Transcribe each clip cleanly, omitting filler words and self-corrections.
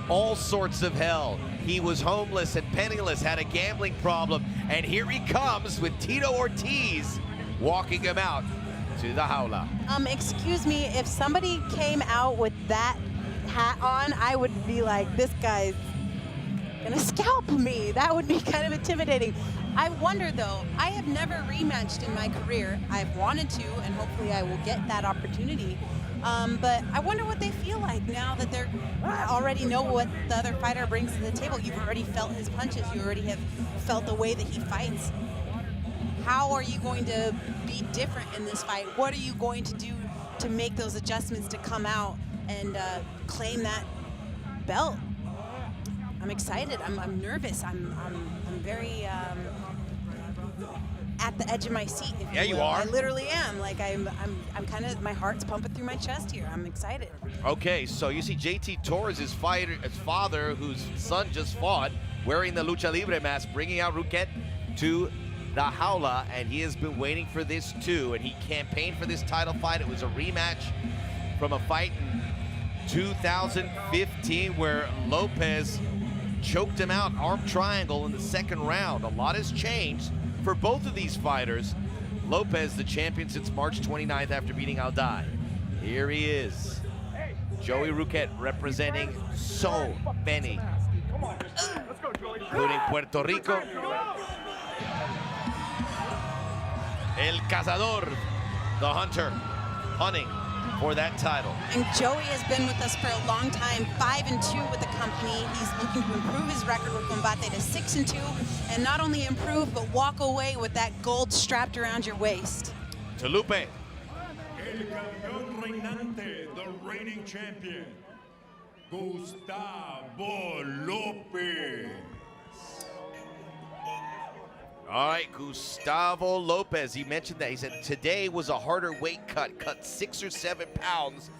all sorts of hell. He was homeless and penniless, had a gambling problem, and here he comes with Tito Ortiz walking him out to the jaula. Excuse me, if somebody came out with that hat on, I would be like, this guy's gonna scalp me. That would be kind of intimidating. I wonder though, I have never rematched in my career. I've wanted to, and hopefully I will get that opportunity. But I wonder what they feel like now that they're already know what the other fighter brings to the table. You've already felt his punches. You already have felt the way that he fights. How are you going to be different in this fight? What are you going to do to make those adjustments to come out and claim that belt? I'm excited. I'm nervous. I'm very at the edge of my seat. Yeah, you are. I literally am. Like I'm kind of, my heart's pumping through my chest here. I'm excited. Okay, so you see JT Torres, his father, whose son just fought, wearing the Lucha Libre mask, bringing out Roquette to the jaula, and he has been waiting for this too, and he campaigned for this title fight. It was a rematch from a fight in 2015 where Lopez choked him out, arm triangle in the second round. A lot has changed for both of these fighters. Lopez, the champion since March 29th after beating Aldai. Here he is. Joey Roquette representing so many, including Puerto Rico. El Cazador, the hunter, hunting for that title. And Joey has been with us for a long time, 5-2 with the company. He's looking to improve his record with Combate to 6-2, and not only improve, but walk away with that gold strapped around your waist. To Lupe. El campeón reinante, the reigning champion, Gustavo Lopez. All right, Gustavo Lopez, he mentioned that. He said today was a harder weight cut 6 or 7 pounds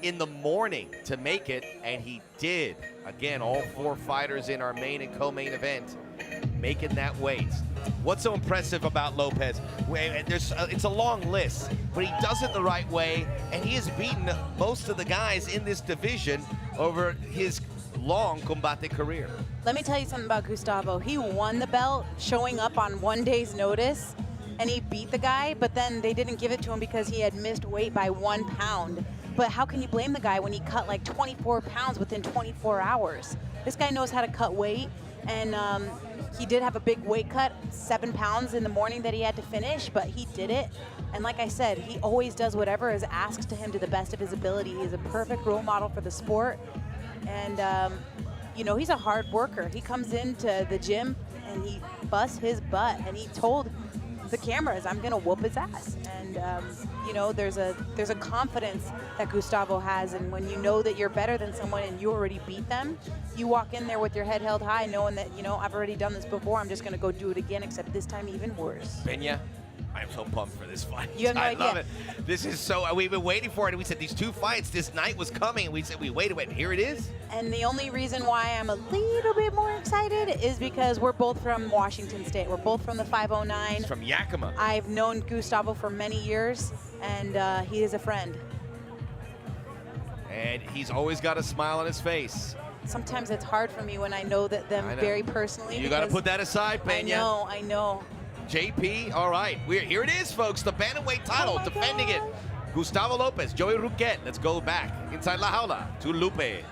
in the morning to make it, and he did. Again, all 4 fighters in our main and co-main event making that weight. What's so impressive about Lopez? It's a long list, but he does it the right way, and he has beaten most of the guys in this division over his long Combate career. Let me tell you something about Gustavo. He won the belt showing up on 1 day's notice, and he beat the guy, but then they didn't give it to him because he had missed weight by 1 pound. But how can you blame the guy when he cut like 24 pounds within 24 hours? This guy knows how to cut weight, and he did have a big weight cut, 7 pounds in the morning that he had to finish, but he did it. And like I said, he always does whatever is asked to him to the best of his ability. He's a perfect role model for the sport. And you know, he's a hard worker. He comes into the gym and he busts his butt, and he told the cameras, I'm gonna whoop his ass. And you know, there's a confidence that Gustavo has, and when you know that you're better than someone and you already beat them, you walk in there with your head held high, knowing that, you know, I've already done this before, I'm just gonna go do it again, except this time even worse. Peña, I'm so pumped for this fight. You have no idea. I love it. This is so, we've been waiting for it, and we said these 2 fights, this night was coming, and we said we waited, and here it is. And the only reason why I'm a little bit more excited is because we're both from Washington State. We're both from the 509. He's from Yakima. I've known Gustavo for many years, and he is a friend. And he's always got a smile on his face. Sometimes it's hard for me when I know that them very personally. You got to put that aside, Peña. I know. JP, all right. Here it is, folks. The bantamweight title, defending it. Gustavo Lopez, Joey Roquette. Let's go back inside La Jaula to Lupe.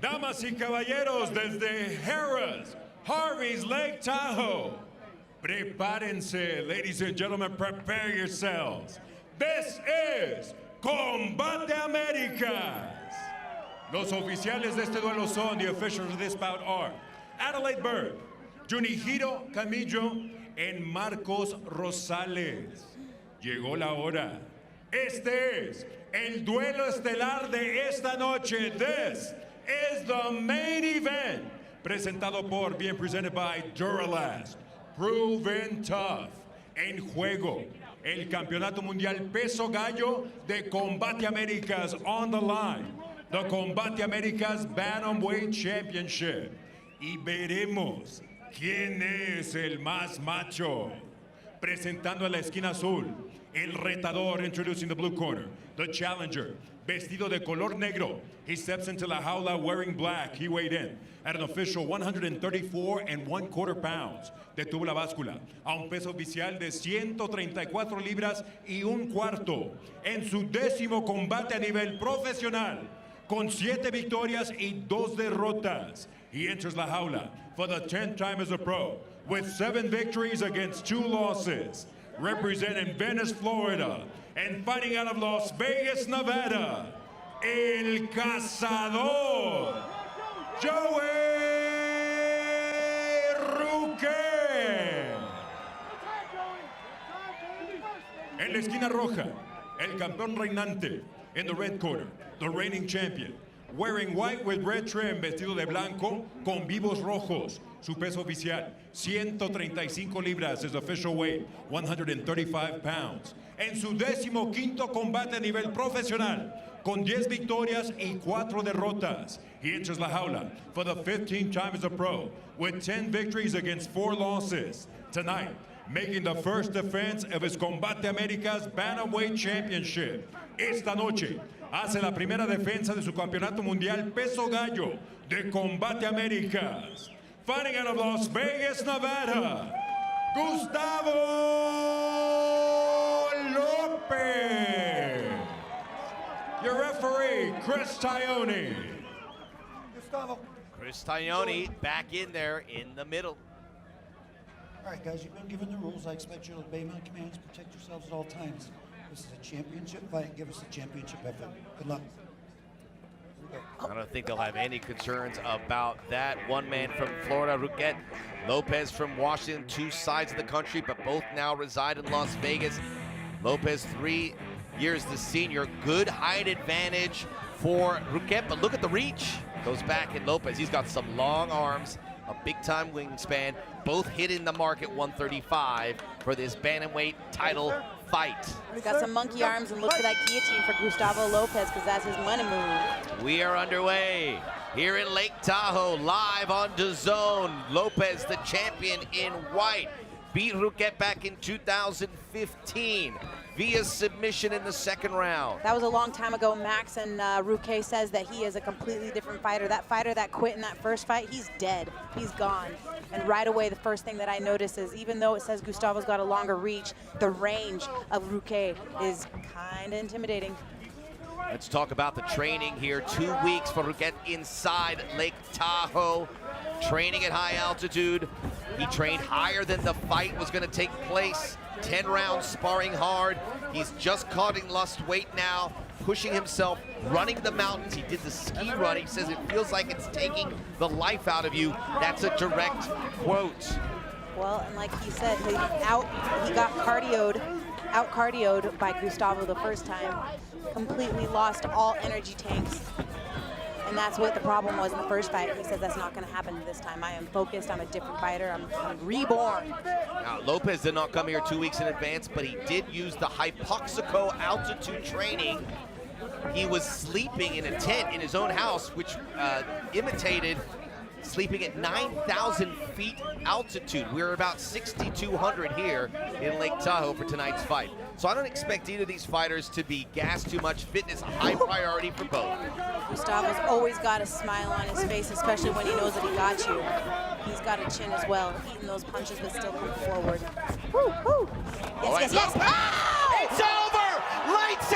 Damas y caballeros, desde Harrah's, Harvey's Lake Tahoe. Prepárense, ladies and gentlemen, prepare yourselves. This is Combate Americas. Los oficiales de este duelo son, the officials of this bout are Adelaide Bird, Junihiro Camillo, and Marcos Rosales. Llegó la hora. Este es el duelo estelar de esta noche. This is the main event, presentado por, being presented by Duralast, Proven Tough. En juego, El Campeonato Mundial Peso Gallo de Combate Américas on the line. The Combate Américas Bantamweight Championship. Y veremos quién es el más macho. Presentando a la esquina azul, el retador, introducing the blue corner, the challenger, vestido de color negro. He steps into la jaula wearing black. He weighed in at an official 134 1/4 pounds. Detuvo la báscula a un peso oficial de 134 libras y 1/4 en su 10º combate a nivel profesional, con 7 victorias y 2 derrotas. He enters la jaula for the 10th time as a pro, with 7 victories against 2 losses. Representing Venice, Florida, and fighting out of Las Vegas, Nevada, El Cazador, Joey Ruque. En la esquina roja, el campeón reinante. In the red corner, the reigning champion, wearing white with red trim, vestido de blanco con vivos rojos. Su peso oficial, 135 libras, his official weight, 135 pounds. En su 15º combate a nivel profesional, con 10 victorias y 4 derrotas. He enters la jaula for the 15th time as a pro, with 10 victories against 4 losses. Tonight, making the first defense of his Combate Américas Bantamweight Championship. Esta noche, hace la primera defensa de su campeonato mundial peso gallo de Combate Américas. Fighting out of Las Vegas, Nevada, Gustavo Lopez. Your referee, Chris Tahoe. Chris Tahoe back in there in the middle. All right, guys, you've been given the rules. I expect you to obey my commands, protect yourselves at all times. This is a championship fight. Give us a championship effort. Good luck. I don't think they'll have any concerns about that. One man from Florida, Ruque, Lopez from Washington, 2 sides of the country, but both now reside in Las Vegas. Lopez, 3 years the senior. Good height advantage for Ruque, but look at the reach. Goes back in Lopez. He's got some long arms, a big-time wingspan, both hitting the mark at 135 for this bantamweight title fight. He's got some monkey arms, and look for that guillotine for Gustavo Lopez, because that's his money move. We are underway here in Lake Tahoe, live on DAZN. Lopez, the champion in white, beat Ruque back in 2015 via submission in the 2nd round. That was a long time ago, Max, and Ruque says that he is a completely different fighter. That fighter that quit in that first fight, he's dead. He's gone. And right away, the first thing that I notice is, even though it says Gustavo's got a longer reach, the range of Ruque is kind of intimidating. Let's talk about the training here. 2 weeks for Ruque inside Lake Tahoe, training at high altitude. He trained higher than the fight was going to take place. 10 rounds sparring hard. He's just cutting lust weight now, pushing himself, running the mountains. He did the ski run. He says it feels like it's taking the life out of you. That's a direct quote. Well, and like he said, he got out cardioed by Gustavo the first time, completely lost all energy tanks. And that's what the problem was in the first fight. He says that's not going to happen this time. I am focused. I'm a different fighter. I'm reborn. Now, Lopez did not come here 2 weeks in advance, but he did use the hypoxico altitude training. He was sleeping in a tent in his own house, which imitated sleeping at 9,000 feet altitude. We're about 6,200 here in Lake Tahoe for tonight's fight. So I don't expect either of these fighters to be gassed too much. Fitness, a high priority for both. Gustavo's always got a smile on his face, especially when he knows that he got you. He's got a chin as well, eating those punches but still come forward. Woo, woo. Yes, yes, yes. Oh! It's over! Lights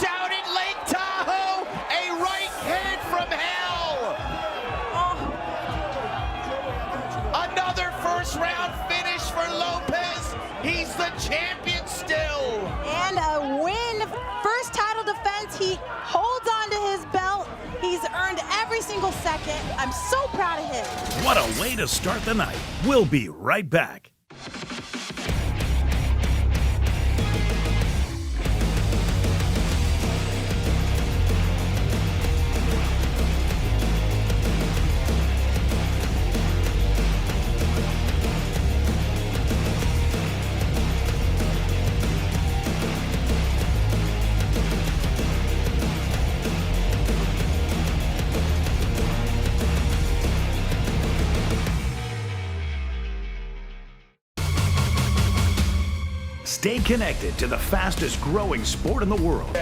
out in Lake Tahoe! A right hand from hell! Another first-round finish for Lopez. He's the champion still. And a win. First title defense. He holds on to his belt. He's earned every single second. I'm so proud of him. What a way to start the night. We'll be right back. Stay connected to the fastest growing sport in the world.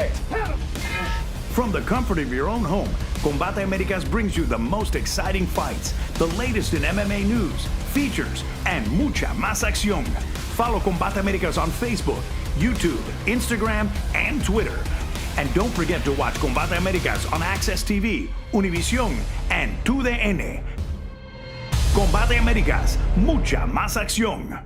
From the comfort of your own home, Combate Americas brings you the most exciting fights, the latest in MMA news, features, and mucha más acción. Follow Combate Americas on Facebook, YouTube, Instagram, and Twitter. And don't forget to watch Combate Americas on Access TV, Univision, and TUDN. Combate Americas, mucha más acción.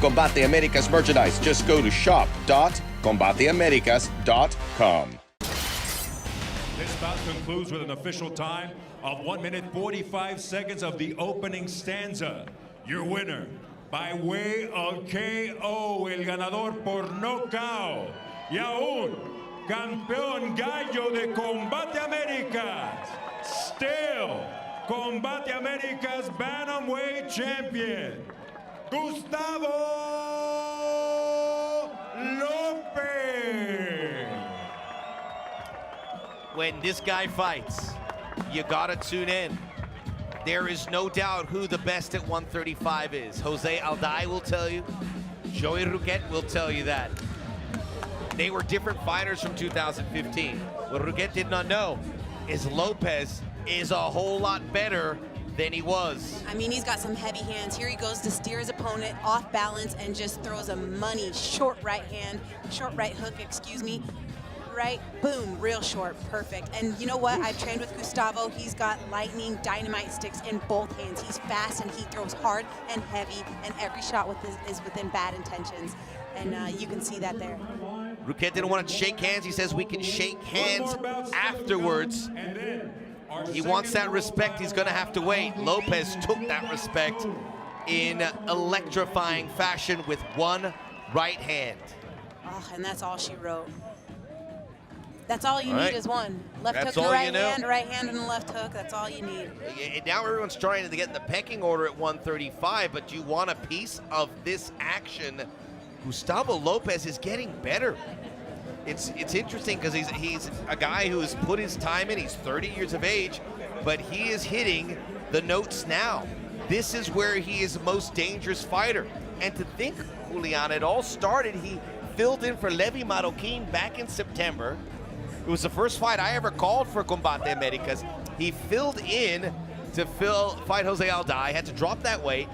Combate Americas merchandise. Just go to shop.combateamericas.com. This bout concludes with an official time of 1 minute 45 seconds of the opening stanza. Your winner, by way of KO, el ganador por nocaut, y aún campeón gallo de Combate Americas, still Combate Americas Bantamweight Champion, Gustavo Lopez. When this guy fights, you gotta tune in. There is no doubt who the best at 135 is. Jose Alday will tell you. Joey Ruquet will tell you that. They were different fighters from 2015. What Ruquet did not know is Lopez is a whole lot better than he was. I mean, he's got some heavy hands. Here he goes to steer his opponent off balance and just throws a money short right hook, excuse me. Right, boom, real short, perfect. And you know what? I've trained with Gustavo. He's got lightning dynamite sticks in both hands. He's fast and he throws hard and heavy, and every shot is within bad intentions. And you can see that there. Ruquet didn't want to shake hands. He says we can shake hands afterwards. He wants that respect. He's going to have to wait. Lopez took that respect in electrifying fashion with one right hand. Oh, and that's all she wrote. That's all you need is one. Left That's hook all and you right hand and the left hook. That's all you need. Now everyone's trying to get in the pecking order at 135, but you want a piece of this action. Gustavo Lopez is getting better. It's interesting because he's a guy who has put his time in. He's 30 years of age, but he is hitting the notes now. This is where he is the most dangerous fighter. And to think, Julian, it all started, he filled in for Levy Marroquin back in September. It was the first fight I ever called for Combate Americas. He filled in to fight Jose Alday, had to drop that weight.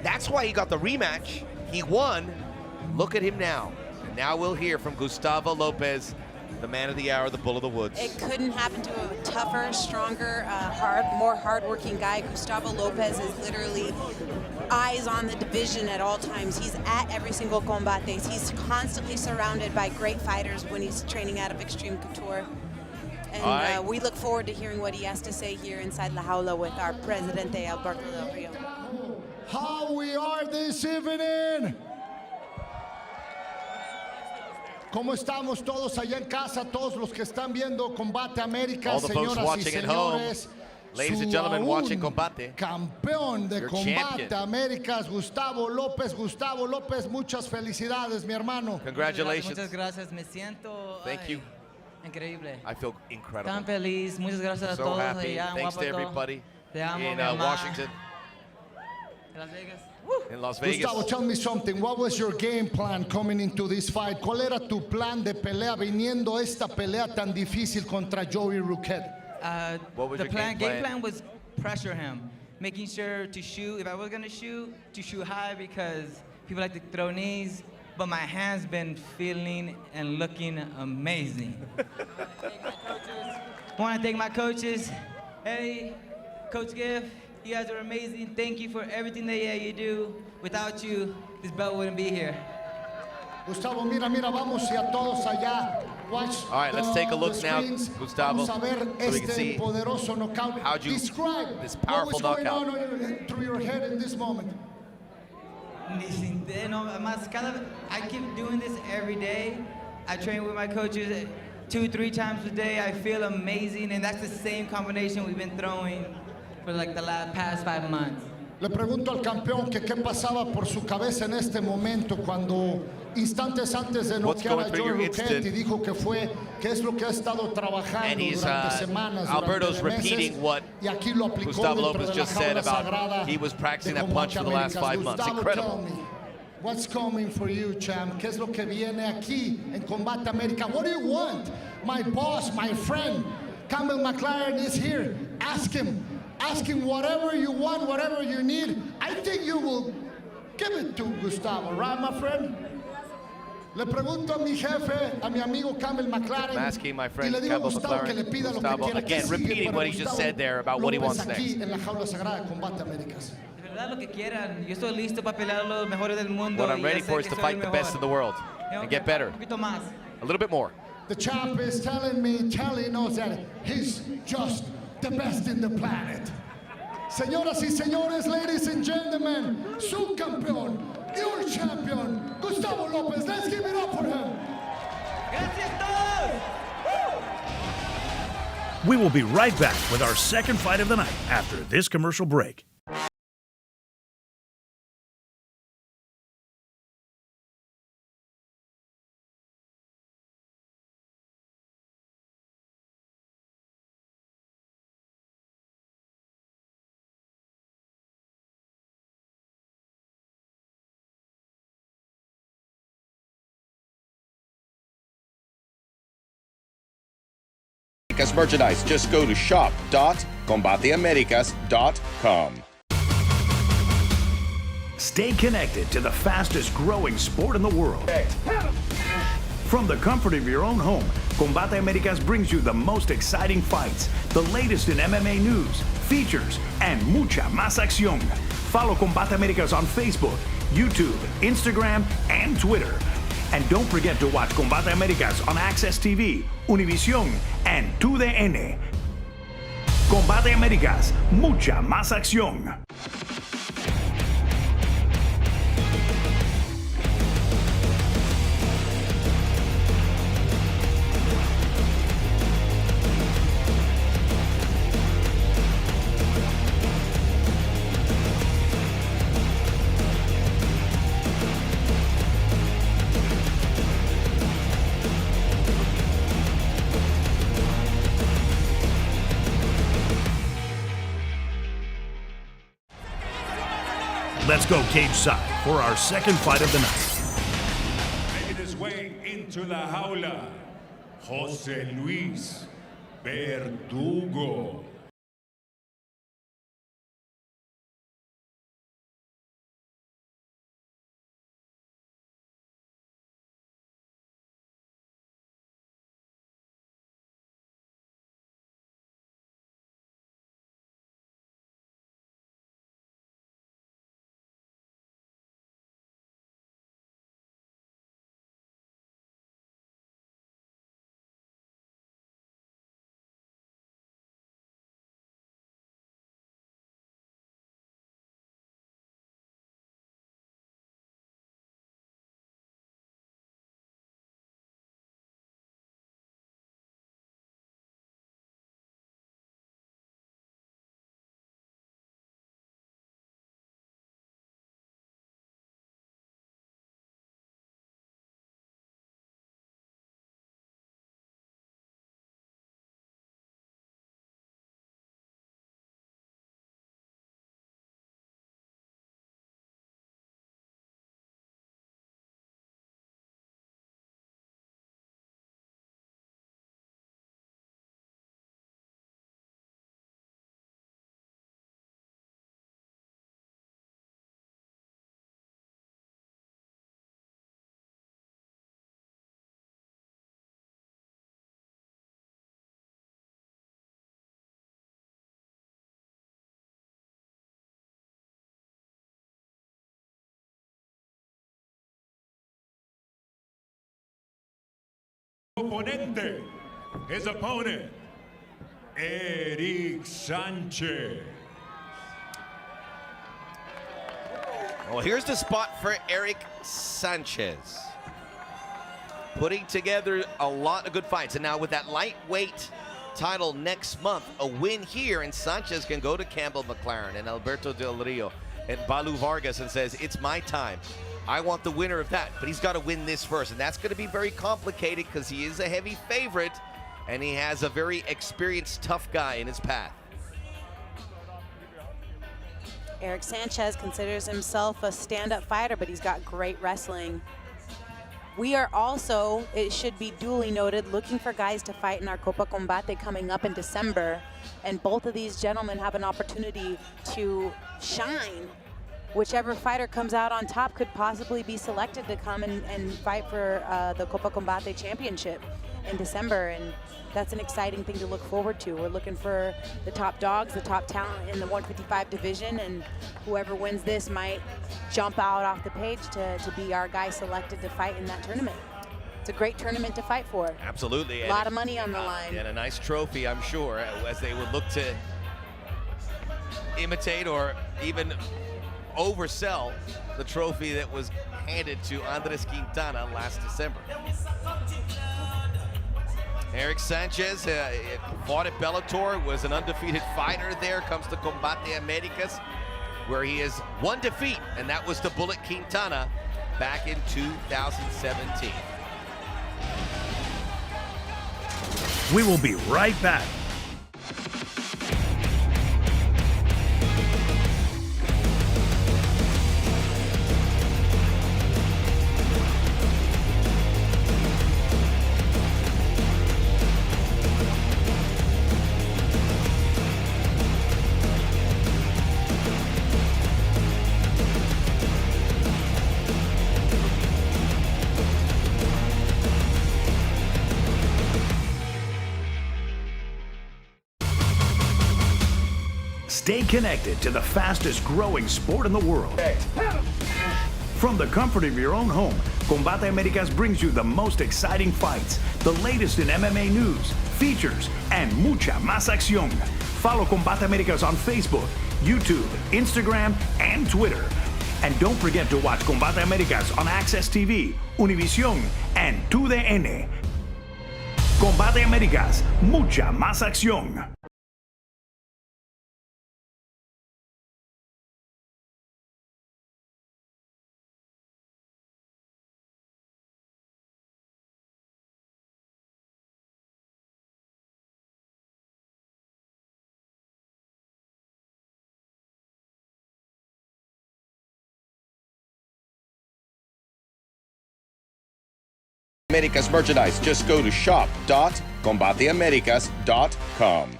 That's why he got the rematch. He won. Look at him now. And now we'll hear from Gustavo Lopez, the man of the hour, the bull of the woods. It couldn't happen to a tougher, stronger, more hardworking guy. Gustavo Lopez is literally eyes on the division at all times. He's at every single combates. He's constantly surrounded by great fighters when he's training out of Extreme Couture. And we look forward to hearing what he has to say here inside La Jaula with our Presidente Alberto Del Rio. How we are this evening. ¿Cómo estamos todos allá en casa? Todos los que están viendo Combate América, all the folks watching at home, ladies and gentlemen watching Combate, campeón de Combate Américas, Gustavo López. Gustavo López, muchas felicidades, mi hermano. Congratulations. Muchas gracias, me siento Thank you. Increíble. I feel incredible. Tan feliz, muchas gracias a So todos happy. allá en Thanks to Guapato. everybody Te amo, in mi mamá. Washington, Las Vegas. in Las Vegas. Gustavo, tell me something. What was your game plan coming into this fight? ¿Cuál era tu plan de pelea viniendo esta pelea tan difícil contra Joey Ruquet? What was The your game plan? plan was pressure him, making sure to shoot. If I was gonna shoot, to shoot high because people like to throw knees. But my hand's been feeling and looking amazing. Want to thank my coaches. Hey, Coach Giff, you guys are amazing. Thank you for everything that you do. Without you, this belt wouldn't be here. Gustavo, mira, vamos y a todos allá. Watch. All right, let's take a look now, screens. Gustavo, Vamos a ver so we can este see poderoso knockout. how'd you- Describe this powerful what was knockout. going on through your head in this moment. I keep doing this every day. I train with my coaches 2-3 times a day. I feel amazing, and that's the same combination we've been throwing for like the past 5 months. Le pregunto al campeón que qué pasaba por su cabeza en este momento cuando instantes antes de noquear a Joey Roquette y dijo que es lo que ha estado trabajando durante semanas, Alberto's durante meses, repeating what y aquí lo aplicó Gustavo dentro Lopez de la just said jaula about sagrada he was practicing de that punch for the last Combate 5 months. Américas. Incredible. Tell me, what's coming for you, champ? ¿Qué es lo que viene aquí en Combate América? What do you want? My boss, my friend, Campbell McLaren is here. Ask him whatever you want, whatever you need. I think you will give it to Gustavo, right, my friend? Le pregunto a mi jefe, a mi amigo Campbell McLaren. I'm asking my friend y le digo a Campbell Gustavo que le McLaren. pida lo que Gustavo, quiera. again, ¿Qué sigue repeating para what he just Gustavo said there about what he Lopez wants aquí next. en la jaula sagrada de Combate Américas? De verdad, lo que quieran. Yo estoy listo para pelear los mejores del mundo. What I'm y ya ready sé for is que to soy fight el the best mejor. in the world Tengo and que get better. Un poquito más. A little bit more. The champ is telling us that he's just the best in the planet. Señoras y señores, ladies and gentlemen, su campeón, your champion, Gustavo Lopez. Let's give it up for him. Gracias todos. We will be right back with our second fight of the night after this commercial break. Merchandise. Just go to shop.combateamericas.com. Stay connected to the fastest growing sport in the world. From the comfort of your own home, Combate Americas brings you the most exciting fights, the latest in MMA news, features, and mucha más acción. Follow Combate Americas on Facebook, YouTube, Instagram, and Twitter. And don't forget to watch Combate Americas on Access TV, Univision, and 2DN. Combate Americas, mucha más acción. Let's go cage side for our second fight of the night. Making his way into la jaula, Jose Luis Verdugo. Oponente, his opponent, Eric Sanchez. Well, here's the spot for Eric Sanchez. putting together a lot of good fights. And now with that lightweight title next month, a win here, and Sanchez can go to Campbell McLaren and Alberto Del Rio and Balu Vargas and says, it's my time. I want the winner of that, but he's got to win this first. And that's going to be very complicated because he is a heavy favorite and he has a very experienced, tough guy in his path. Eric Sanchez considers himself a stand-up fighter, but he's got great wrestling. We are also, it should be duly noted, looking for guys to fight in our Copa Combate coming up in December. And both of these gentlemen have an opportunity to shine. Whichever fighter comes out on top could possibly be selected to come and fight for the Copa Combate championship in December. And that's an exciting thing to look forward to. We're looking for the top dogs, the top talent in the 155 division, and whoever wins this might jump out off the page to be our guy selected to fight in that tournament. It's a great tournament to fight for. Absolutely. A lot of money on the line. And a nice trophy, I'm sure, as they would look to imitate or even oversell the trophy that was handed to Andres Quintana last December. Eric Sanchez fought at Bellator, was an undefeated fighter there, comes to Combate Americas, where he has one defeat, and that was to Bullet Quintana back in 2017. We will be right back. Stay connected to the fastest growing sport in the world. From the comfort of your own home, Combate Americas brings you the most exciting fights, the latest in MMA news, features, and mucha más acción. Follow Combate Americas on Facebook, YouTube, Instagram, and Twitter. And don't forget to watch Combate Americas on Access TV, Univision, and 2DN. Combate Americas, mucha más acción. Americas merchandise. Just go to shop.combateamericas.com.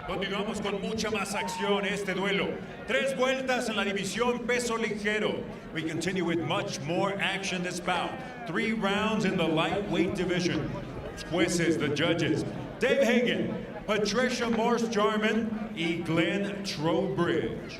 Continuamos con mucha más acción este duelo. 3 vueltas en la división peso ligero. We continue with much more action this bout. 3 rounds in the lightweight division. Jueces, the judges, Dave Hagen, Patricia Morse-Jarman y Glenn Trowbridge.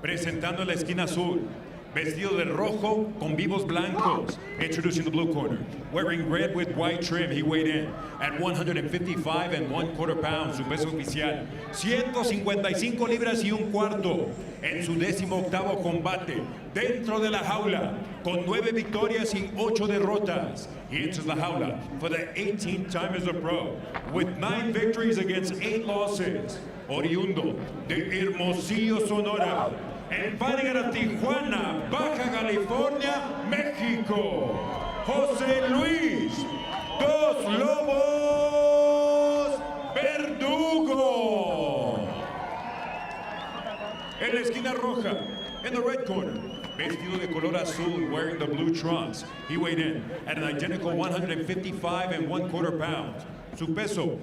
Presentando la esquina azul, vestido de rojo con vivos blancos. Introducing the blue corner, wearing red with white trim, he weighed in at 155 1/4 pounds, su peso oficial, 155 libras y un cuarto, en su 18º combate, dentro de la jaula, con 9 victorias y 8 derrotas. He enters la jaula for the 18th time as a pro, with 9 victories against 8 losses. Oriundo de Hermosillo, Sonora, and fighting out of Tijuana, Baja California, Mexico, José Luis Dos Lobos Verdugo. En la esquina roja, in the red corner, vestido de color azul, wearing the blue trunks, he weighed in at an identical 155 1/4 pounds. Su peso,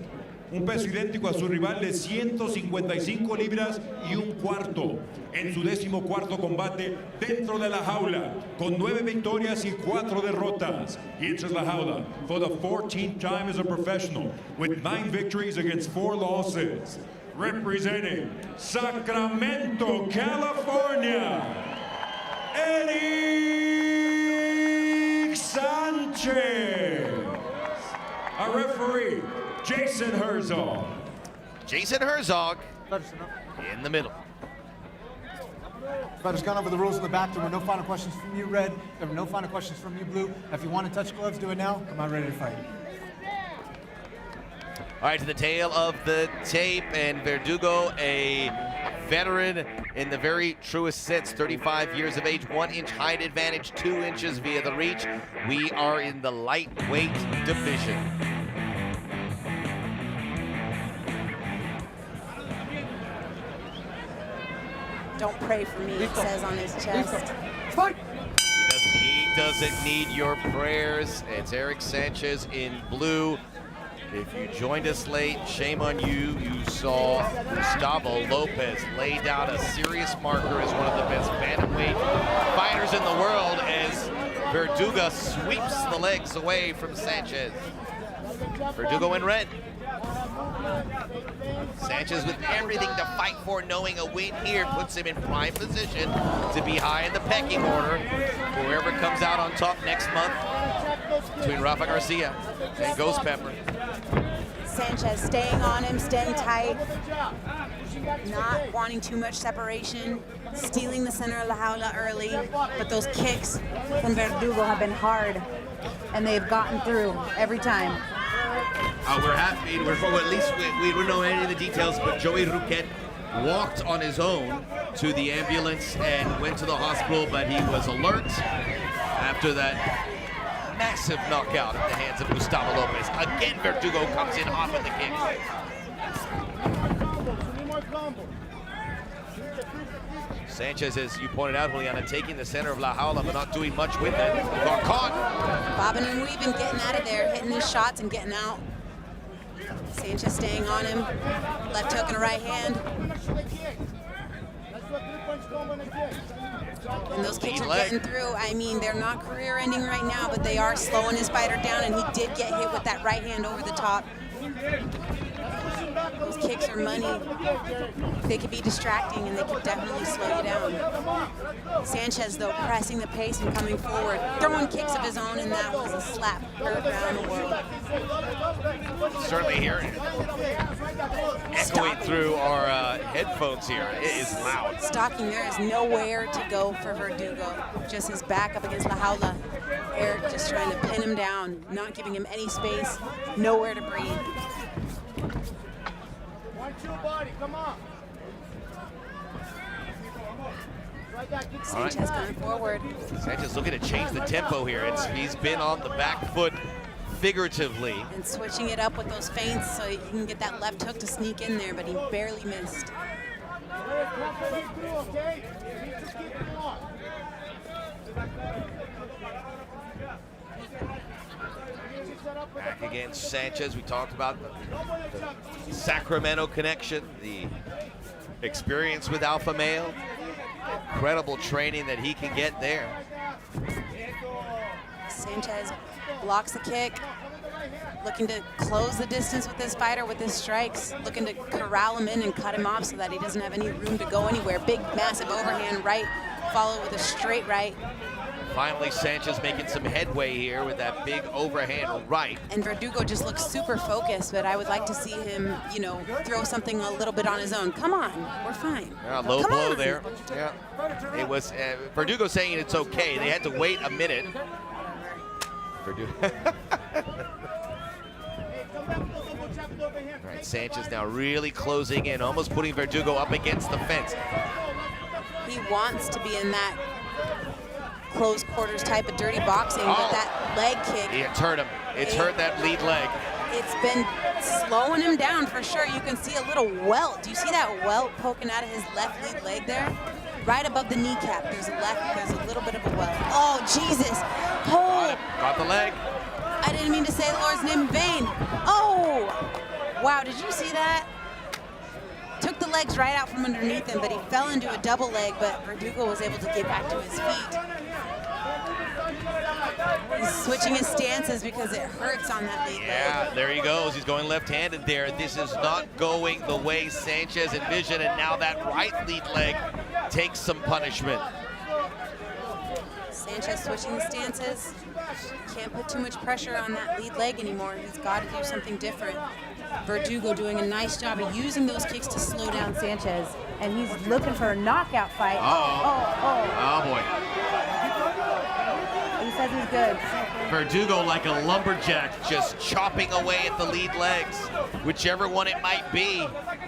un peso idéntico a su rival de 155 libras y un cuarto, en su 14º combate dentro de la jaula, con 9 victorias y 4 derrotas. He enters la jaula for the 14th time as a professional, with 9 victories against 4 losses. Representing Sacramento, California, Eric Sanchez. Our referee, Jason Herzog. Jason Herzog in the middle. Fighter's gone over the rules in the back. There were no final questions from you, Red. There were no final questions from you, Blue. If you want to touch gloves, do it now. Come on, ready to fight. All right, to the tail of the tape, and Verdugo, a veteran in the very truest sense, 35 years of age, 1-inch height advantage, 2 inches via the reach. We are in the lightweight division. Don't pray for me, it says on his chest. He doesn't need your prayers. It's Eric Sanchez in blue. If you joined us late, shame on you. You saw Gustavo Lopez lay down a serious marker as one of the best bantamweight fighters in the world as Verdugo sweeps the legs away from Sanchez. Verdugo in red. Sanchez with everything to fight for, knowing a win here puts him in prime position to be high in the pecking order. Whoever comes out on top next month between Rafa Garcia and Ghost Pepper. Sanchez staying on him, staying tight, not wanting too much separation, stealing the center of La Jaula early, but those kicks from Verdugo have been hard, and they've gotten through every time. We're happy, well, at least we don't know any of the details, but Joey Ruquet walked on his own to the ambulance and went to the hospital, but he was alert after that massive knockout at the hands of Gustavo Lopez. Again, Verdugo comes in hot with the kick. Sanchez, as you pointed out, Juliana, taking the center of La Jaula, but not doing much with it. Got caught. Bobbing and weaving, getting out of there, hitting his shots and getting out. Sanchez staying on him, left hook and a right hand. And those kicks are getting through. I mean, they're not career-ending right now, but they are slowing his fighter down, and he did get hit with that right hand over the top. Those kicks are money. They could be distracting, and they could definitely slow you down. Sanchez, though, pressing the pace and coming forward, throwing kicks of his own, and that was a slap heard around the world. Certainly hearing it. Echoing through our headphones here. It is loud. Stalking, there is nowhere to go for Verdugo. Just his back up against La Jaula. Eric just trying to pin him down, not giving him any space, nowhere to breathe. Sanchez going forward. Sanchez looking to change the tempo here. He's been on the back foot figuratively. And switching it up with those feints so he can get that left hook to sneak in there, but he barely missed. Back against Sanchez. We talked about the Sacramento connection, the experience with Alpha Male, incredible training that he can get there. Sanchez blocks the kick, looking to close the distance with this fighter with his strikes, looking to corral him in and cut him off so that he doesn't have any room to go anywhere. Big, massive overhand right, followed with a straight right. Finally, Sanchez making some headway here with that big overhand right. And Verdugo just looks super focused, but I would like to see him, you know, throw something a little bit on his own. Come on, we're fine. Yeah, low blow there. Yeah, it was Verdugo saying it's okay. They had to wait a minute. Verdugo. All right, Sanchez now really closing in, almost putting Verdugo up against the fence. He wants to be in that close quarters type of dirty boxing, but that leg kick. It's hurt him. It's hurt that lead leg. It's been slowing him down for sure. You can see a little welt. Do you see that welt poking out of his left lead leg there? Right above the kneecap, there's a little bit of a welt. Oh, Jesus. Oh. Got the leg. I didn't mean to say the Lord's name in vain. Oh. Wow, did you see that? Took the legs right out from underneath him, but he fell into a double leg, but Verdugo was able to get back to his feet. He's switching his stances because it hurts on that lead leg. Yeah, there he goes. He's going left-handed there. This is not going the way Sanchez envisioned, and now that right lead leg takes some punishment. Sanchez switching the stances. Can't put too much pressure on that lead leg anymore. He's got to do something different. Verdugo doing a nice job of using those kicks to slow down Sanchez. And he's looking for a knockout fight. Oh boy. He says he's good. Verdugo like a lumberjack, just chopping away at the lead legs. Whichever one it might be,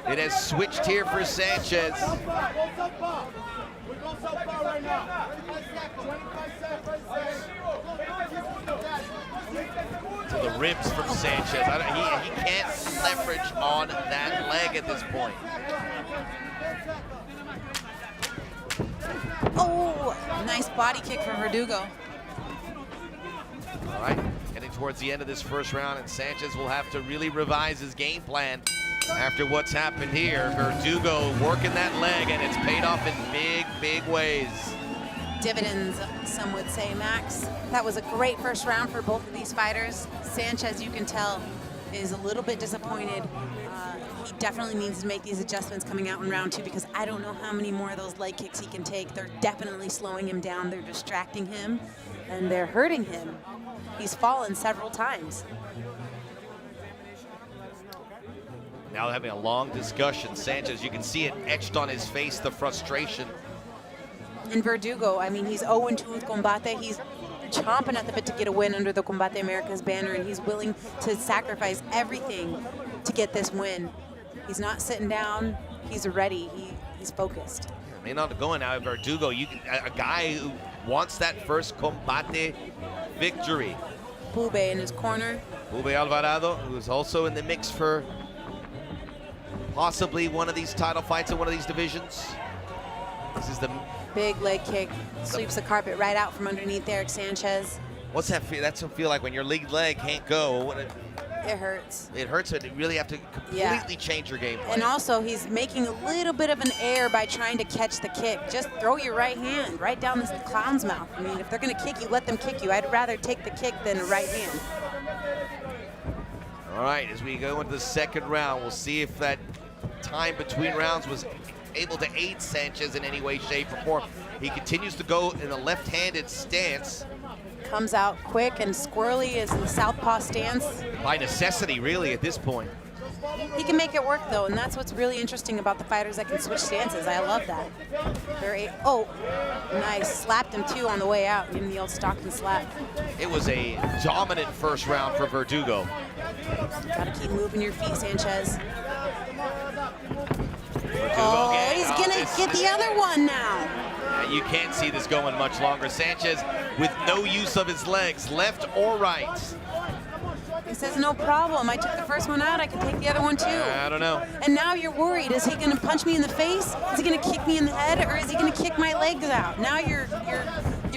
it has switched here for Sanchez. To the ribs from Sanchez. He can't leverage on that leg at this point. Oh, nice body kick from Verdugo. All right, getting towards the end of this first round, and Sanchez will have to really revise his game plan after what's happened here. Verdugo working that leg, and it's paid off in big, big ways. Dividends, some would say, Max. That was a great first round for both of these fighters. Sanchez, you can tell, is a little bit disappointed. He definitely needs to make these adjustments coming out in round 2, because I don't know how many more of those leg kicks he can take. They're definitely slowing him down. They're distracting him, and they're hurting him. He's fallen several times. Now having a long discussion. Sanchez, you can see it etched on his face, the frustration. And Verdugo, I mean, he's 0-2 with Combate. He's chomping at the bit to get a win under the Combate Americas banner, and he's willing to sacrifice everything to get this win. He's not sitting down. He's ready. He's focused. May not go now, Verdugo. A guy who wants that first Combate victory. Pube in his corner. Pube Alvarado, who is also in the mix for possibly one of these title fights in one of these divisions. This is the big leg kick, sweeps the carpet right out from underneath Eric Sanchez. What's that feel? That's what feel like when your lead leg can't go. It hurts. It hurts, but you really have to completely change your game plan. And also, he's making a little bit of an error by trying to catch the kick. Just throw your right hand right down this clown's mouth. I mean, if they're going to kick you, let them kick you. I'd rather take the kick than a right hand. All right, as we go into the second round, we'll see if that time between rounds was able to aid Sanchez in any way, shape, or form. He continues to go in a left-handed stance. Comes out quick and squirrely is in the southpaw stance. By necessity, really, at this point. He can make it work, though, and that's what's really interesting about the fighters that can switch stances. I love that. Nice. Slapped him, too, on the way out. Give him the old Stockton slap. It was a dominant first round for Verdugo. Gotta keep moving your feet, Sanchez. Verdugo he's gonna get the other one now. You can't see this going much longer. Sanchez with no use of his legs, left or right. He says, no problem. I took the first one out. I can take the other one, too. I don't know. And now you're worried. Is he going to punch me in the face? Is he going to kick me in the head? Or is he going to kick my legs out? Now you're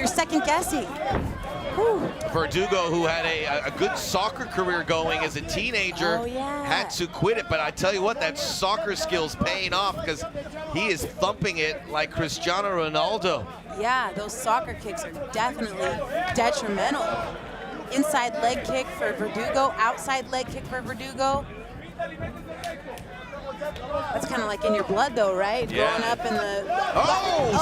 second guessing. Whew. Verdugo, who had a good soccer career going as a teenager, had to quit it. But I tell you what, that soccer skill's paying off, because he is thumping it like Cristiano Ronaldo. Yeah, those soccer kicks are definitely detrimental. Inside leg kick for Verdugo, outside leg kick for Verdugo. That's kind of like in your blood, though, right? Yeah. Growing up in the...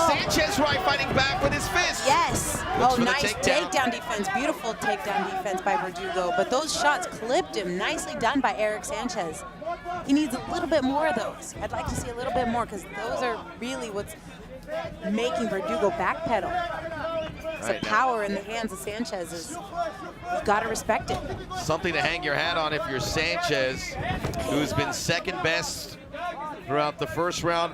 Sanchez right fighting back with his fist. Yes. Looks Nice takedown defense. Beautiful takedown defense by Verdugo. But those shots clipped him. Nicely done by Eric Sanchez. He needs a little bit more of those. I'd like to see a little bit more, because those are really what's making Verdugo backpedal. The power in the hands of Sanchez is, you've got to respect it. Something to hang your hat on if you're Sanchez, who's been second best throughout the first round,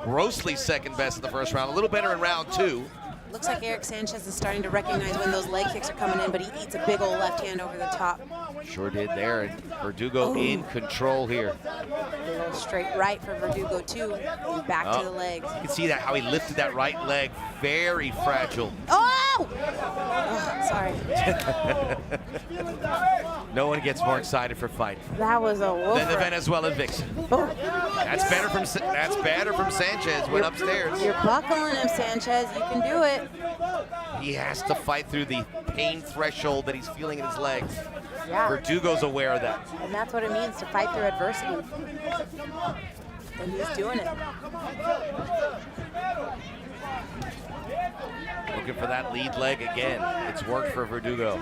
grossly second best in the first round, a little better in round 2. Looks like Eric Sanchez is starting to recognize when those leg kicks are coming in, but he eats a big old left hand over the top. Sure did there, and Verdugo in control here. A little straight right for Verdugo, too, and back to the legs. You can see that, how he lifted that right leg, very fragile. Sorry. No one gets more excited for fighting That was a woofer. than the Venezuelan Vixen. That's better from Sanchez. Went upstairs. You're buckling him, Sanchez. You can do it. He has to fight through the pain threshold that he's feeling in his legs. Yeah. Verdugo's aware of that. And that's what it means to fight through adversity. And he's doing it. looking for that lead leg again. It's worked for Verdugo.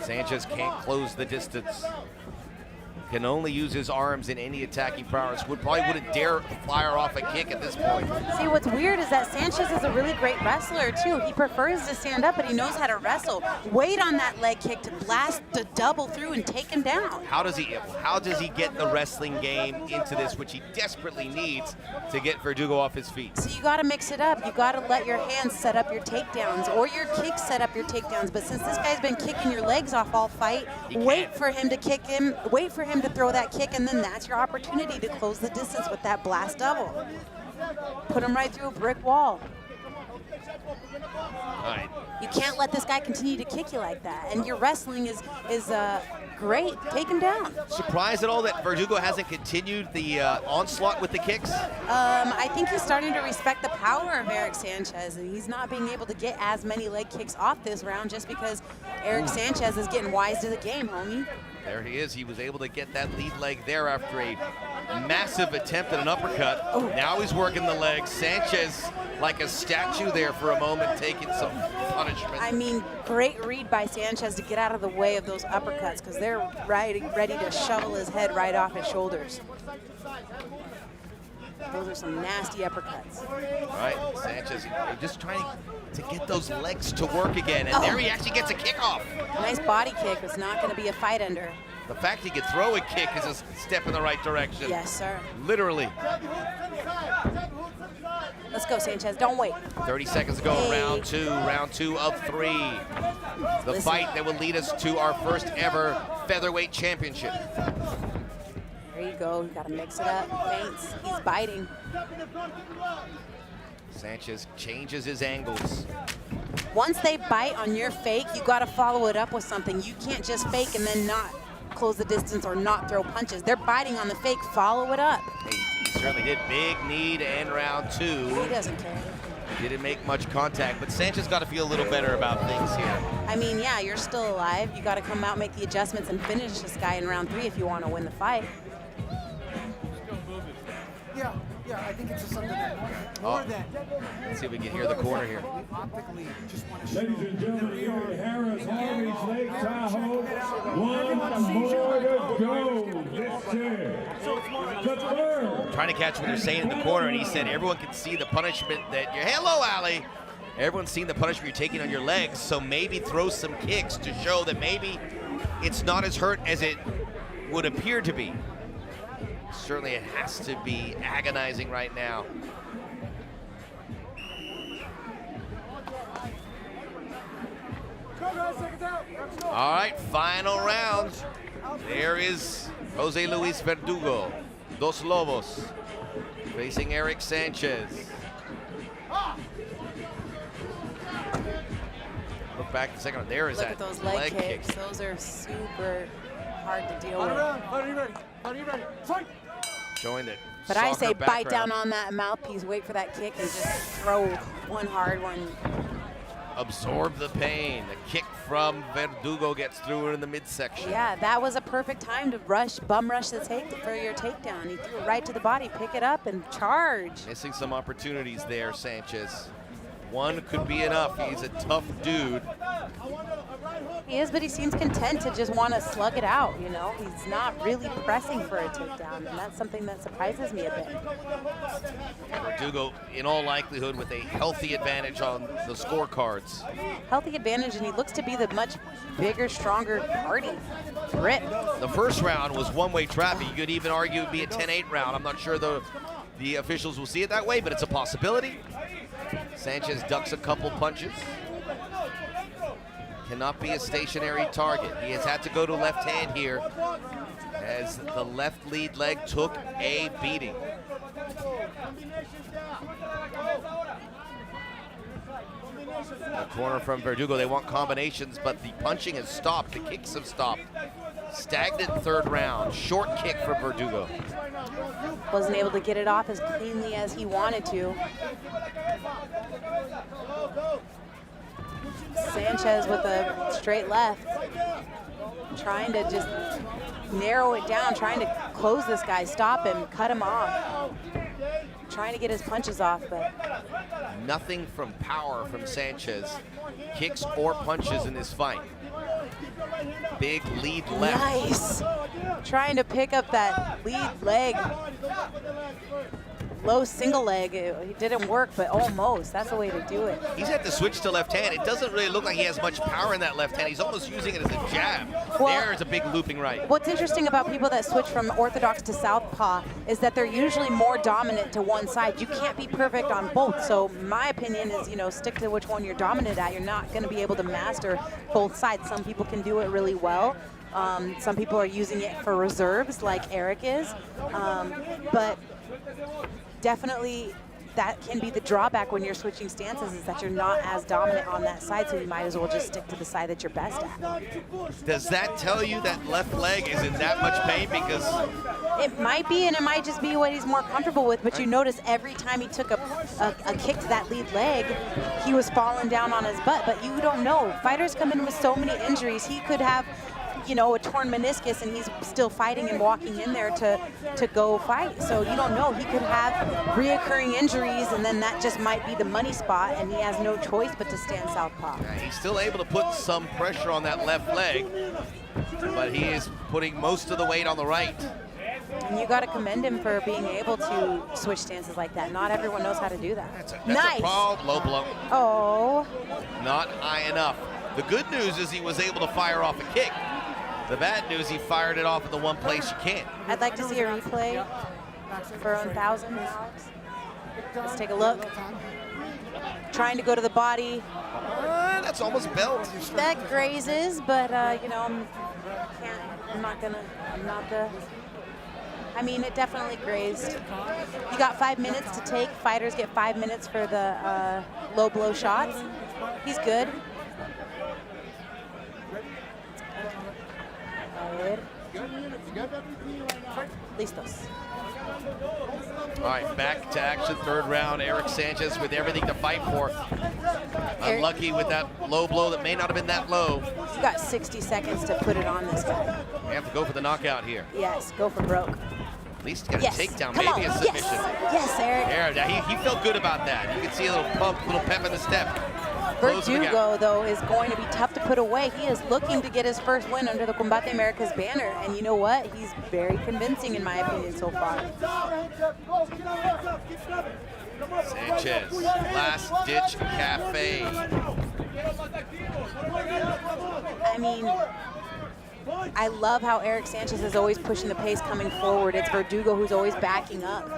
Sanchez can't close the distance. Can only use his arms in any attacking prowess. Probably wouldn't dare fire off a kick at this point. See, what's weird is that Sanchez is a really great wrestler too. He prefers to stand up, but he knows how to wrestle. Wait on that leg kick to blast the double through and take him down. How does he get the wrestling game into this, which he desperately needs to get Verdugo off his feet? So you got to mix it up. You got to let your hands set up your takedowns or your kicks set up your takedowns. But since this guy's been kicking your legs off all fight, wait for him to kick him, wait for him to throw that kick, and then that's your opportunity to close the distance with that blast double. Put him right through a brick wall. All right. You can't let this guy continue to kick you like that. And your wrestling is great. Take him down. Surprised at all that Verdugo hasn't continued the onslaught with the kicks? I think he's starting to respect the power of Eric Sanchez, and he's not being able to get as many leg kicks off this round just because Eric Sanchez is getting wise to the game, homie. There he is. He was able to get that lead leg there after a massive attempt at an uppercut. Oh. Now he's working the legs. Sanchez, like a statue there for a moment, taking some punishment. I mean, great read by Sanchez to get out of the way of those uppercuts because they're ready to shovel his head right off his shoulders. Those are some nasty uppercuts. All right, Sanchez just trying to get those legs to work again, and there he actually gets a kick off. Nice body kick. It's not going to be a fight ender. The fact he could throw a kick is a step in the right direction. Yes, sir. Literally. Let's go, Sanchez. Don't wait. 30 seconds to go, round two of 3. The fight that will lead us to our first ever featherweight championship. There you go. You got to mix it up. Feints. He's biting. Sanchez changes his angles. Once they bite on your fake, you got to follow it up with something. You can't just fake and then not close the distance or not throw punches. They're biting on the fake. Follow it up. He certainly did. Big knee to end round 2. He doesn't care. Didn't make much contact, but Sanchez got to feel a little better about things here. I mean, yeah, you're still alive. You got to come out, make the adjustments, and finish this guy in round 3 if you want to win the fight. Yeah, I think it's just something that more than. Let's see if we can hear the corner here. Optically, just want to show. Ladies and gentlemen, here at Harris Harvey's Lake Tahoe, one more to go this year. The third. Trying to catch what they're saying in the corner, and he said everyone can see the punishment that you're. Hello, Ali. Everyone's seen the punishment you're taking on your legs, so maybe throw some kicks to show that maybe it's not as hurt as it would appear to be. Certainly it has to be agonizing right now. All right, final round. There is Jose Luis Verdugo, Dos Lobos, facing Eric Sanchez. Look back a second. There is Look that at those leg kicks. kick. Those are super hard to deal with. Are you ready? Are you ready? Fight! Showing that. But I say soccer bite down background. on that mouthpiece, wait for that kick, and just throw one hard one. Absorb the pain. The kick from Verdugo gets through it in the midsection. Yeah, that was a perfect time to bum rush the for your takedown. He threw it right to the body, pick it up, and charge. Missing some opportunities there, Sanchez. One could be enough. He's a tough dude. He is, but he seems content to just want to slug it out, you know? He's not really pressing for a takedown, and that's something that surprises me a bit. Verdugo, in all likelihood, with a healthy advantage on the scorecards. Healthy advantage, and he looks to be the much bigger, stronger party. Rip. The first round was one-way traffic. You could even argue it would be a 10-8 round. I'm not sure the officials will see it that way, but it's a possibility. Sanchez ducks a couple punches. Cannot be a stationary target. He has had to go to left hand here as the left lead leg took a beating. The corner from Verdugo, they want combinations, but the punching has stopped. The kicks have stopped. Stagnant third round. Short kick from Verdugo. Wasn't able to get it off as cleanly as he wanted to. Sanchez with a straight left, trying to just narrow it down, trying to close this guy, stop him, cut him off. trying to get his punches off, but Nothing from power from Sanchez. Kicks or punches in this fight. Big lead left. nice. Trying to pick up that lead leg. Low single leg. It didn't work, but almost. That's the way to do it. He's had to switch to left hand. It doesn't really look like he has much power in that left hand. He's almost using it as a jab. Well, There's a big looping right. What's interesting about people that switch from orthodox to southpaw is that they're usually more dominant to one side. You can't be perfect on both. So my opinion is, stick to which one you're dominant at. You're not going to be able to master both sides. Some people can do it really well. Some people are using it for reserves, like Eric is. But definitely that can be the drawback when you're switching stances, is that you're not as dominant on that side, so you might as well just stick to the side that you're best at. Does that tell you that left leg is in that much pain? Because it might be, and it might just be what he's more comfortable with, but you notice every time he took a kick to that lead leg, he was falling down on his butt, but you don't know. Fighters come in with so many injuries. He could have a torn meniscus and he's still fighting and walking in there to go fight. So you don't know. He could have reoccurring injuries, and then that just might be the money spot, and he has no choice but to stand southpaw. yeah, he's still able to put some pressure on that left leg, but he is putting most of the weight on the right. And you got to commend him for being able to switch stances like that. Not everyone knows how to do that. That's nice. a problem. Low blow. Oh. Not high enough. The good news is he was able to fire off a kick. The bad news, he fired it off at the one place you can't. I'd like to see a replay for 1,000, Alex. Let's take a look. Trying to go to the body. That's almost belt. That grazes, but it definitely grazed. You got 5 minutes to take. Fighters get 5 minutes for the low blow shots. He's good. Listos. All right, back to action, third round. Eric Sanchez with everything to fight for. Unlucky with that low blow that may not have been that low. You got 60 seconds to put it on this guy. We have to go for the knockout here. Yes, go for broke. At least get a takedown, Come maybe on. a submission. Yes, Eric. Yeah, he felt good about that. You can see a little pump, little pep in the step. Verdugo, though, is going to be tough to put away. He is looking to get his first win under the Combate Americas banner, and you know what? He's very convincing, in my opinion, so far. Sanchez, last-ditch cafe. I mean, I love how Eric Sanchez is always pushing the pace coming forward. It's Verdugo who's always backing up.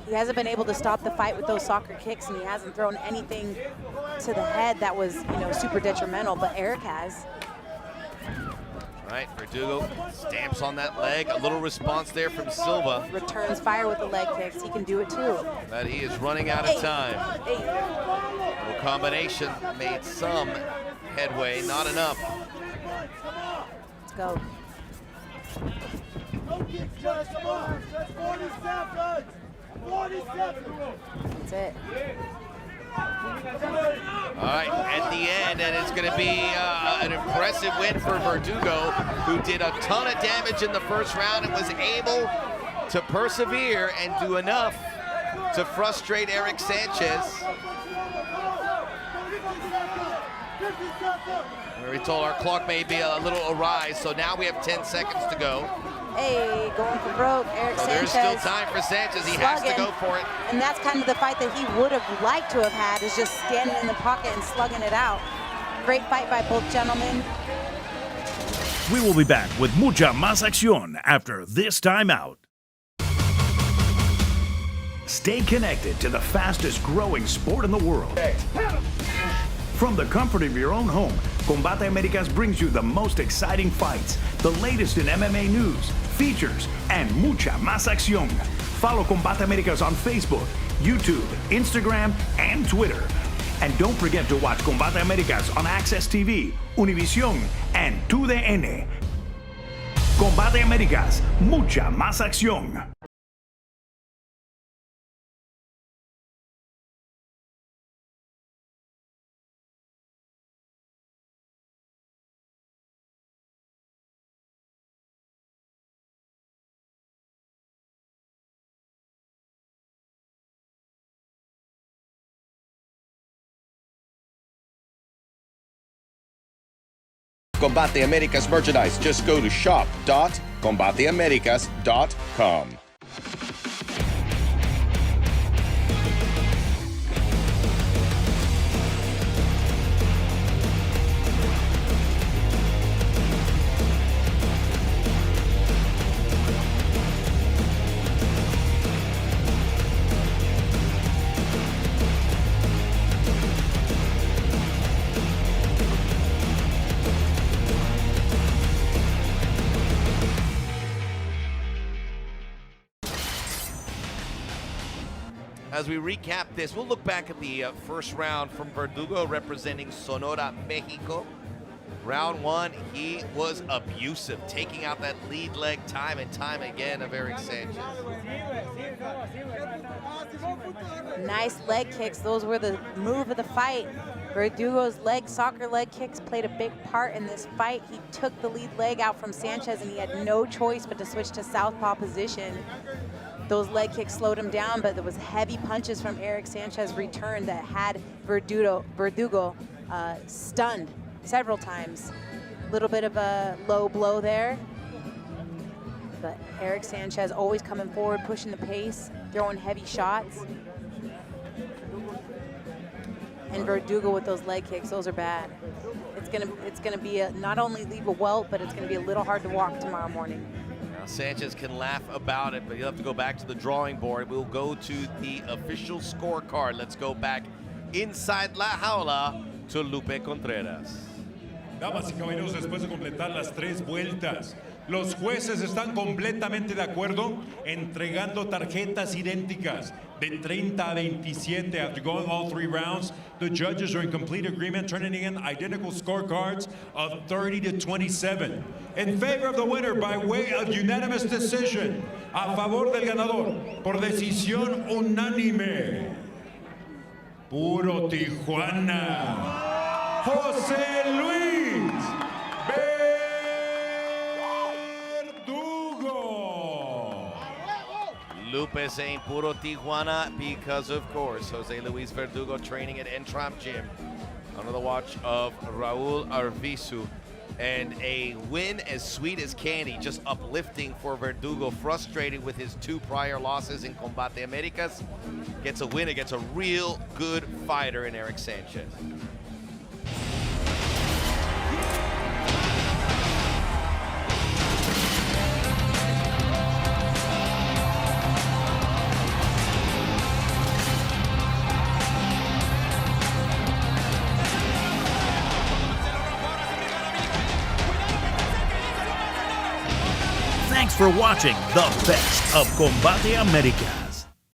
He hasn't been able to stop the fight with those soccer kicks, and he hasn't thrown anything to the head that was, super detrimental, but Eric has. All right, Verdugo stamps on that leg. A little response there from Silva. Returns fire with the leg kicks. He can do it too. But he is running out of time. Hey. Little combination made some headway, not enough. Let's go. That's it. All right, at the end, and it's going to be an impressive win for Verdugo, who did a ton of damage in the first round and was able to persevere and do enough to frustrate Eric Sanchez. We told our clock may be a little awry, so now we have 10 seconds to go. Hey, going for broke, Eric So Sanchez. there's still time for Sanchez. He has to go for it. And that's kind of the fight that he would have liked to have had, is just standing in the pocket and slugging it out. Great fight by both gentlemen. We will be back with mucha más acción after this timeout. Stay connected to the fastest growing sport in the world. From the comfort of your own home, Combate Americas brings you the most exciting fights, the latest in MMA news, features, and mucha más acción. Follow Combate Americas on Facebook, YouTube, Instagram, and Twitter. And don't forget to watch Combate Americas on Access TV, Univision, and 2DN. Combate Americas, mucha más acción. Combate Americas merchandise. Just go to shop.combateamericas.com. As we recap this, we'll look back at the first round from Verdugo representing Sonora, Mexico. Round one, he was abusive, taking out that lead leg time and time again of Eric Sanchez. Nice leg kicks. Those were the move of the fight. Verdugo's soccer leg kicks played a big part in this fight. He took the lead leg out from Sanchez and he had no choice but to switch to southpaw position. Those leg kicks slowed him down, but there was heavy punches from Eric Sanchez return that had Verdugo stunned several times. A little bit of a low blow there, but Eric Sanchez always coming forward, pushing the pace, throwing heavy shots. And Verdugo with those leg kicks, those are bad. It's gonna be not only leave a welt, but it's gonna be a little hard to walk tomorrow morning. Sanchez can laugh about it, but you'll have to go back to the drawing board. We'll go to the official scorecard. Let's go back inside La Jaula to Lupe Contreras. Damas y caballeros, después de completar las 3 vueltas, los jueces están completamente de acuerdo, entregando tarjetas idénticas de 30 a 27. After going all 3 rounds, the judges are in complete agreement, turning in identical scorecards of 30 to 27. In favor of the winner by way of unanimous decision, a favor del ganador por decisión unánime, Puro Tijuana, José Luis Verdugo. Lupe saying Puro Tijuana because, of course, Jose Luis Verdugo training at Entramp Gym under the watch of Raul Arvizu. And a win as sweet as candy, just uplifting for Verdugo, frustrated with his 2 prior losses in Combate Americas. Gets a win against a real good fighter in Eric Sanchez. Thanks for watching the best of Combate Americas.